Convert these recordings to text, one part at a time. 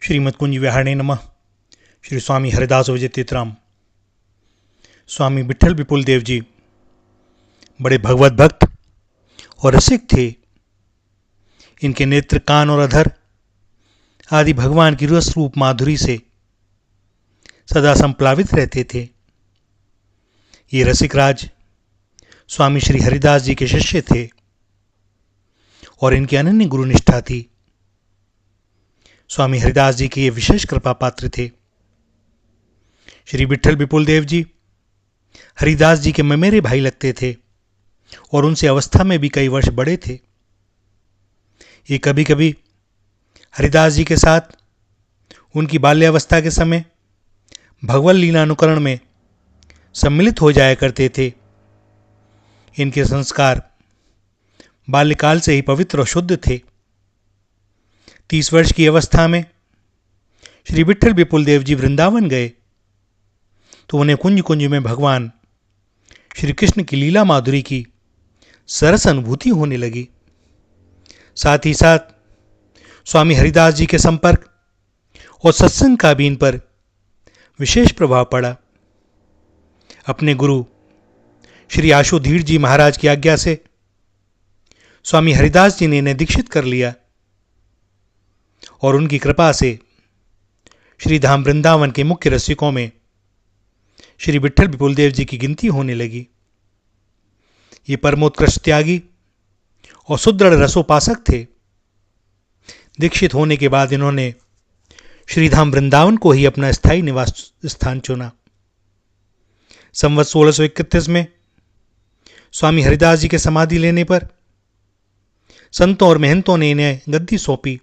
श्रीमद्कुंज विहारणे नमः। श्री स्वामी हरिदास विजय तीर्थराम। स्वामी विठल विपुल देव जी बड़े भगवत भक्त और रसिक थे। इनके नेत्र, कान और अधर आदि भगवान की रस रूप माधुरी से सदा संप्लावित रहते थे। ये रसिक राज स्वामी श्री हरिदास जी के शिष्य थे और इनकी अनन्य गुरु निष्ठा थी। स्वामी हरिदास जी के ये विशेष कृपा पात्र थे। श्री विठल विपुल देव जी हरिदास जी के ममेरे भाई लगते थे और उनसे अवस्था में भी कई वर्ष बड़े थे। ये कभी कभी हरिदास जी के साथ उनकी बाल्यावस्था के समय भगवत लीला अनुकरण में सम्मिलित हो जाया करते थे। इनके संस्कार बाल्यकाल से ही पवित्र और शुद्ध थे। 30 वर्ष की अवस्था में श्री विठल विपुल देव जी वृंदावन गए तो उन्हें कुंज कुंज में भगवान श्री कृष्ण की लीला माधुरी की सरस अनुभूति होने लगी। साथ ही साथ स्वामी हरिदास जी के संपर्क और सत्संग का भी इन पर विशेष प्रभाव पड़ा। अपने गुरु श्री आशुधीर जी महाराज की आज्ञा से स्वामी हरिदास जी ने इन्हें दीक्षित कर लिया और उनकी कृपा से श्री धाम वृंदावन के मुख्य रसिकों में श्री विठल विपुल देव जी की गिनती होने लगी। ये परमोत्कृष्ट त्यागी और सुदृढ़ रसोपासक थे। दीक्षित होने के बाद इन्होंने श्रीधाम वृंदावन को ही अपना स्थायी निवास स्थान चुना। संवत 1631 में स्वामी हरिदास जी के समाधि लेने पर संतों और महंतों ने इन्हें गद्दी सौंपी,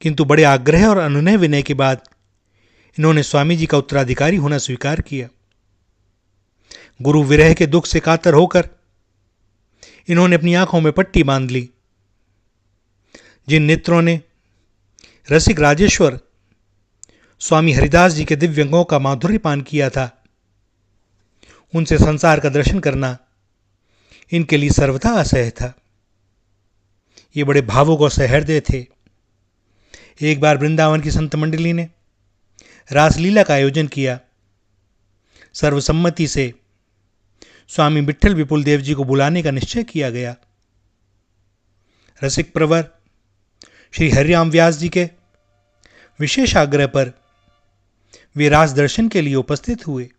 किंतु बड़े आग्रह और अनुनय विनय के बाद इन्होंने स्वामी जी का उत्तराधिकारी होना स्वीकार किया। गुरु विरह के दुख से कातर होकर इन्होंने अपनी आंखों में पट्टी बांध ली। जिन नेत्रों ने रसिक राजेश्वर स्वामी हरिदास जी के दिव्य अंगों का माधुर्य पान किया था, उनसे संसार का दर्शन करना इनके लिए सर्वथा असह्य था। ये बड़े भावुक और सहृदय थे। एक बार वृंदावन की संत मंडली ने रासलीला का आयोजन किया। सर्वसम्मति से स्वामी विठल विपुल देव जी को बुलाने का निश्चय किया गया। रसिक प्रवर श्री हरिराम व्यास जी के विशेष आग्रह पर वे रास दर्शन के लिए उपस्थित हुए,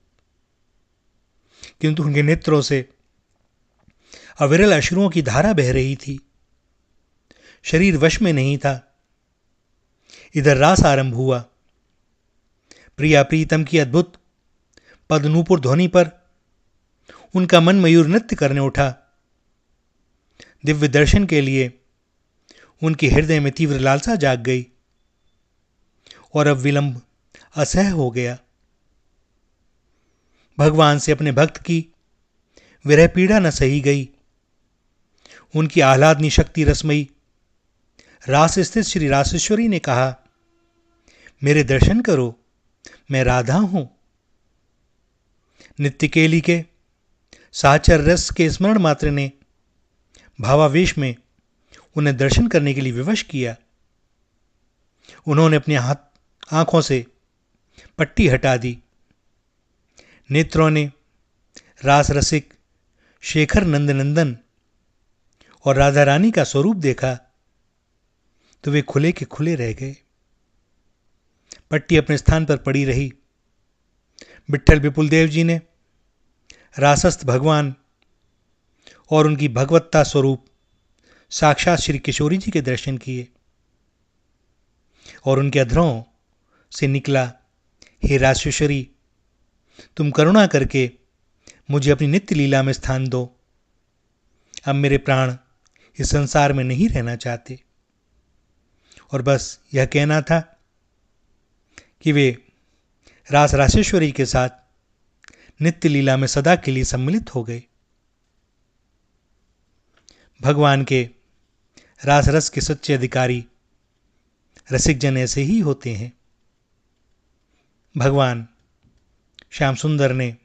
किंतु उनके नेत्रों से अविरल अश्रुओं की धारा बह रही थी। शरीर वश में नहीं था। इधर रास आरंभ हुआ। प्रिया प्रीतम की अद्भुत पदनूपुर ध्वनि पर उनका मन मयूर नृत्य करने उठा। दिव्य दर्शन के लिए उनके हृदय में तीव्र लालसा जाग गई और अब विलंब असह्य हो गया। भगवान से अपने भक्त की विरह पीड़ा न सही गई। उनकी आह्लादनी शक्ति रसमयी रास स्थित श्री रासेश्वरी ने कहा, मेरे दर्शन करो, मैं राधा हूं। नित्य केली के साचर रस के स्मरण मात्र ने भावावेश में उन्हें दर्शन करने के लिए विवश किया। उन्होंने अपनी आंखों से पट्टी हटा दी। नेत्रों ने रास रसिक शेखर नंदनंदन और राधा रानी का स्वरूप देखा तो वे खुले के खुले रह गए। पट्टी अपने स्थान पर पड़ी रही। विठल विपुल देव जी ने रासस्थ भगवान और उनकी भगवत्ता स्वरूप साक्षात श्री किशोरी जी के दर्शन किए और उनके अधरों से निकला, हे रासेश्वरी, तुम करुणा करके मुझे अपनी नित्य लीला में स्थान दो। अब मेरे प्राण इस संसार में नहीं रहना चाहते। और बस यह कहना था कि वे रास रासेश्वरी के साथ नित्य लीला में सदा के लिए सम्मिलित हो गए। भगवान के रास रस के सच्चे अधिकारी रसिक जन ऐसे ही होते हैं। भगवान श्याम सुंदर ने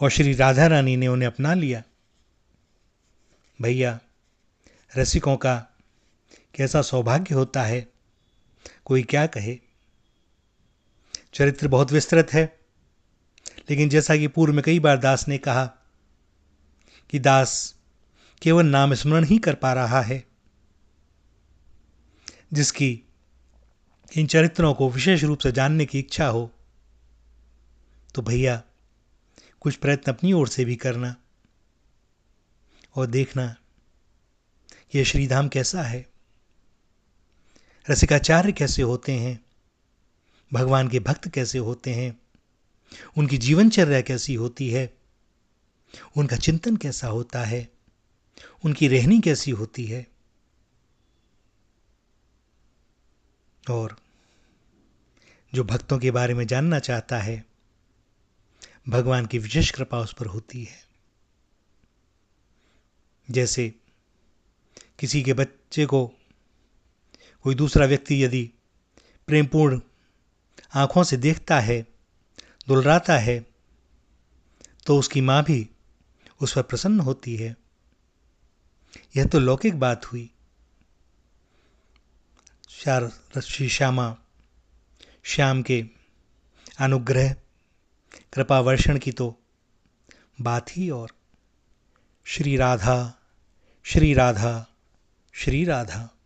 और श्री राधा रानी ने उन्हें अपना लिया। भैया, रसिकों का कैसा सौभाग्य होता है कोई क्या कहे। चरित्र बहुत विस्तृत है, लेकिन जैसा कि पूर्व में कई बार दास ने कहा कि दास केवल नाम स्मरण ही कर पा रहा है। जिसकी इन चरित्रों को विशेष रूप से जानने की इच्छा हो तो भैया कुछ प्रयत्न अपनी ओर से भी करना और देखना यह श्रीधाम कैसा है, रसिकाचार्य कैसे होते हैं, भगवान के भक्त कैसे होते हैं, उनकी जीवनचर्या कैसी होती है, उनका चिंतन कैसा होता है, उनकी रहनी कैसी होती है। और जो भक्तों के बारे में जानना चाहता है, भगवान की विशेष कृपा उस पर होती है। जैसे किसी के बच्चे को कोई दूसरा व्यक्ति यदि प्रेमपूर्ण आंखों से देखता है, दुलराता है, तो उसकी मां भी उस पर प्रसन्न होती है। यह तो लौकिक बात हुई। श्री श्याम के अनुग्रह कृपा वर्षण की तो बात ही और। श्री राधा श्री राधा श्री राधा।